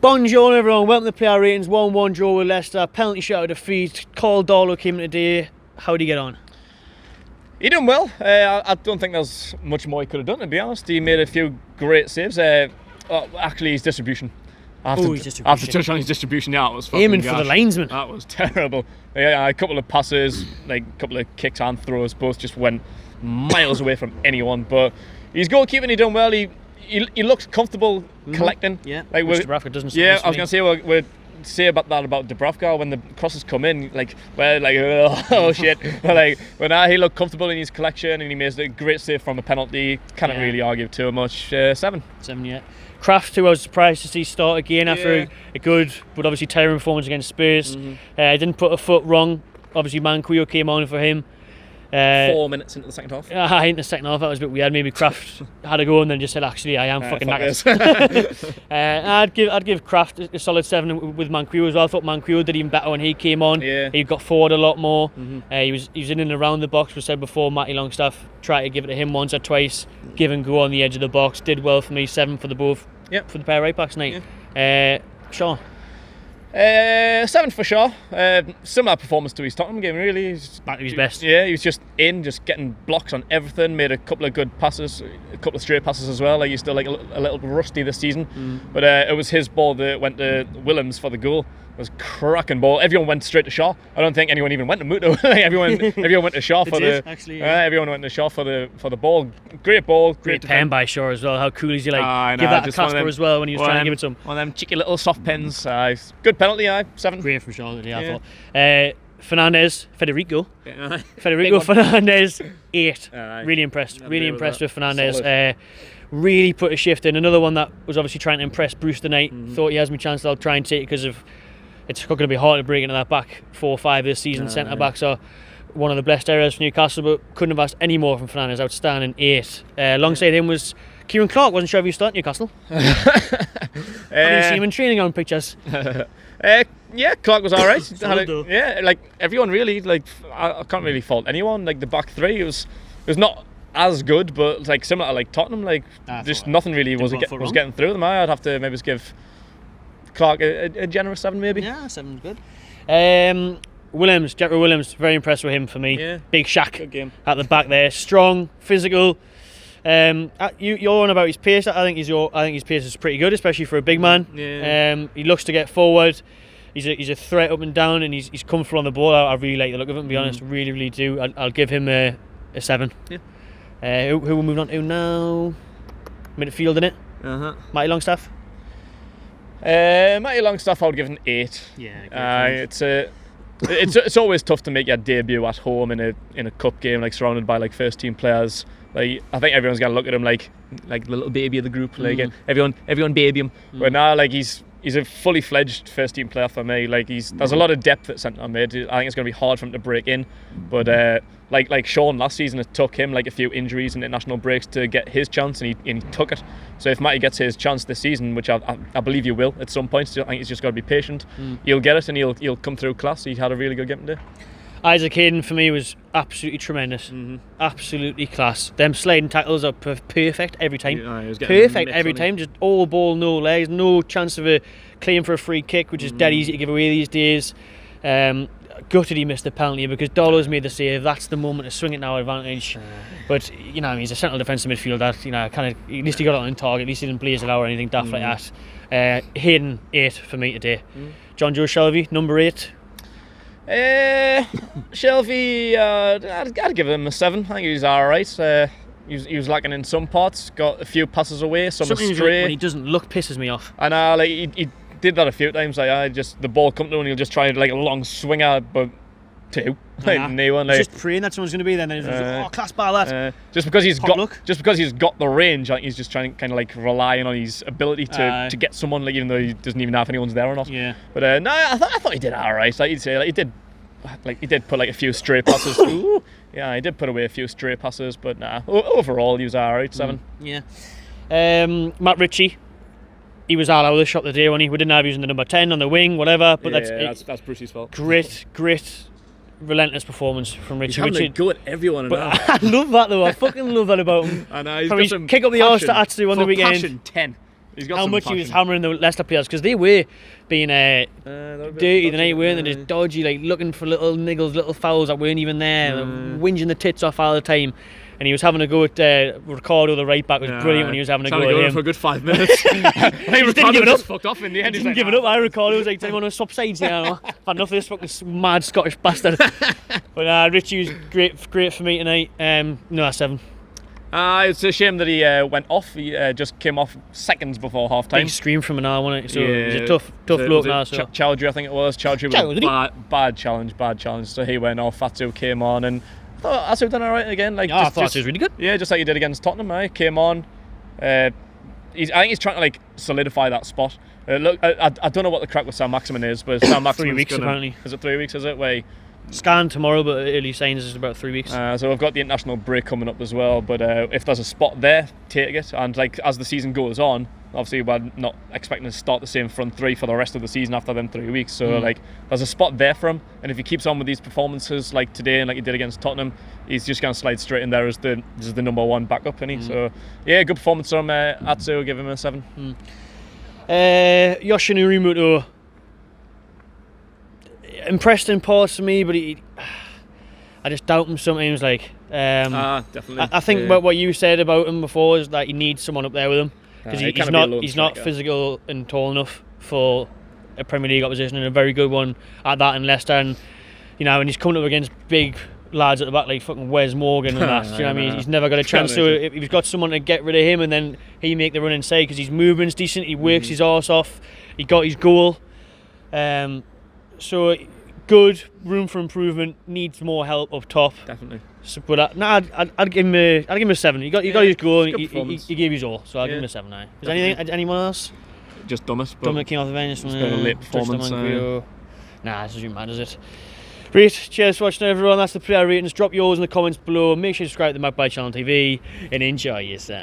Bonjour everyone, welcome to Player Ratings. 1-1 draw with Leicester, penalty shootout defeat. Carl Darlow came in today. How did he get on? He done well. I don't think there's much more he could have done, to be honest. He made a few great saves. Actually, his distribution. I have to touch on his distribution now. It was fucking aiming for the linesman. That was terrible. Yeah, a couple of passes, like a couple of kicks and throws, both just went miles away from anyone. But his goalkeeping, he done well. He looked comfortable collecting. Yeah, like Dubravka doesn't. Yeah, I was gonna say we're say about Dubravka when the crosses come in, like we're like oh shit. But like when he looked comfortable in his collection and he made a great save from a penalty. Can't really argue too much. 7. 7, yeah. Kraft, who I was surprised to see start again after a good but obviously tiring performance against Spurs. Didn't put a foot wrong. Obviously Manquillo came on for him. 4 minutes into the second half. In the second half, that was a bit weird. Maybe Kraft had a go and then just said, "Actually, I am fucking knackered." I'd give Kraft a solid 7 with Manquillo as well. I thought Manquillo did even better when he came on. Yeah. He got forward a lot more. He was in and around the box. We said before, Matty Longstaff tried to give it to him once or twice. Give and go on the edge of the box. Did well for me. 7 for the both. Yep. For the pair of right backs tonight. Sean. 7 for sure. Similar performance to his Tottenham game, really. He's back to his best. Yeah, he was just getting blocks on everything. Made a couple of good passes, a couple of straight passes as well. Like he's still like a little rusty this season, but it was his ball that went to Willems for the goal. It was a cracking ball. Everyone went straight to Shaw. I don't think anyone even went to Muto. everyone went to Shaw for the. Actually, everyone went to Shaw for the ball. Great ball. Great pen by Shaw as well. How cool is he? Like give that to Casper as well when he was trying to give it to him. One of them cheeky little soft pens. Good penalty. 7. Great from Shaw. I thought. Fernandez, Federico. Federico Fernandez, 8. Really impressed. Really impressed with Fernandez. Really put a shift in. Another one that was obviously trying to impress Bruce tonight. Thought he has me chance. I'll try and take it because of. It's going to be hard to break into that back 4 or 5 this season. Centre backs are one of the best areas for Newcastle, but couldn't have asked any more from Fernandez. Outstanding. 8. Alongside him was Kieran Clarke. Wasn't sure if you start Newcastle. How do you see him in training on pictures? Yeah, Clarke was alright. Solid, yeah, like everyone really. Like I can't really fault anyone. Like the back 3, it was not as good, but like similar to like Tottenham. Like just nothing really was getting through them. I'd have to maybe just give Clarke a generous 7 maybe. Yeah, 7's good. Jacko Williams, very impressed with him for me. Yeah. Big Shaq Good game. at the back there, strong, physical. You're on about his pace. I think his pace is pretty good, especially for a big man. Yeah. He looks to get forward. He's a threat up and down, and he's comfortable on the ball. I really like the look of him, to be honest. Really do. I'll give him a 7. Yeah. Who we're moving on to now? Midfield, innit? Matty Longstaff. Matty Longstaff, I would give an 8. Yeah. It's always tough to make your debut at home in a cup game, like surrounded by like first team players. Like I think everyone's gonna look at him like the little baby of the group. Like everyone baby him. But now like he's a fully fledged first team player for me. Like there's a lot of depth at centre mid. I think it's gonna be hard for him to break in. But like Sean last season, it took him like a few injuries and international breaks to get his chance, and he took it. So if Matty gets his chance this season, which I believe he will at some point, I think he's just got to be patient. He'll get it and he'll come through class. He had a really good game today. Isaac Hayden for me was absolutely tremendous. Absolutely class. Them sliding tackles are perfect every time. Perfect every time. Just all ball, no legs, no chance of a claim for a free kick, which is dead easy to give away these days. Gutted he missed the penalty because Darlow's made the save. That's the moment to swing it now advantage. But he's a central defensive midfielder. Kind of at least he got it on target. At least he didn't blaze it out or anything daft like that. Hayden 8 for me today. Jonjo Shelvey number 8. Shelvey, I'd give him a 7. I think he was alright. He was lacking in some parts. Got a few passes away, some stray. When he doesn't look pisses me off. And like he did that a few times. Like the ball come to him and he'll just try like a long swinger, but 2. No one. Just praying that someone's going to be there. And then class ball that. Just because he's got the range, I think he's just trying to kind of like relying on his ability to get someone, like even though he doesn't even know if anyone's there or not. Yeah. But no, I thought he did alright. Like you'd say, like he did put like a few stray passes. Yeah, he did put away a few stray passes, but nah. Overall, he was alright. 7. Yeah. Matt Ritchie. He was all out of the shot today when we didn't have using the number 10 on the wing, whatever. But that's Brucey's fault. Great, relentless performance from Ritchie. He's having a go at everyone. But I love that though. I fucking love that about him. I know. He's kick up the arse to Atsu on the weekend. Passion 10. He's got how some much passion. he was hammering the Leicester players, because they were being dirty the night, weren't they? Just dodgy, like looking for little niggles, little fouls that weren't even there, whinging the tits off all the time. And he was having a go at Ricardo, the right back. It was brilliant when he was having a go at him. For a good 5 minutes. He didn't give it up. Fucked off in the end. He didn't give it up. Ricardo was like, "Tell anyone to swap sides here." I've had enough of this fucking mad Scottish bastard. But Ritchie was great for me tonight. No, that's 7. It's a shame that he went off. He just came off seconds before half time. Big scream from an hour, wasn't it? So he's a tough bloke now. So. Chowdhury, I think it was. Chowdhury was bad challenge. So he went off. Atsu came on, and I thought Atsu done alright again. Like, I thought Atsu was really good. Yeah, just like he did against Tottenham. Came on. I think he's trying to like solidify that spot. Look, I don't know what the crack with Sam Maximin is, but Sam Maximin 3 weeks apparently. Is it 3 weeks? Is it? Wait. Scan tomorrow, but early signs is about 3 weeks. So we've got the international break coming up as well. But if there's a spot there, take it. And like as the season goes on, obviously we're not expecting to start the same front three for the rest of the season after them 3 weeks. So like there's a spot there for him. And if he keeps on with these performances like today and like he did against Tottenham, he's just going to slide straight in there as the number one backup, isn't he? So yeah, good performance from Atsu. Give him a 7. Yoshinori Muto. Impressed in parts for me, but I just doubt him sometimes. Like, definitely. I think what you said about him before is that he needs someone up there with him, because he's not physical and tall enough for a Premier League opposition, and a very good one at that in Leicester. And and he's coming up against big lads at the back like fucking Wes Morgan and that. Do you know what I mean? He's never got a chance. So if he's got someone to get rid of him, and then he make the run inside, because his movement's decent, he works his arse off. He got his goal. So good, room for improvement. Needs more help up top. Definitely. So, but I'd give him a 7. He got his goal. And he gave his all. So I'll give him a 7 now. Is anyone else? Just Dummett. Dummett came off the bench. It's got a late performance. Nah, this doesn't matter, does it? Great. Cheers for watching, everyone. That's the player ratings. Drop yours in the comments below. Make sure you subscribe to the Magpie Channel TV and enjoy yourself.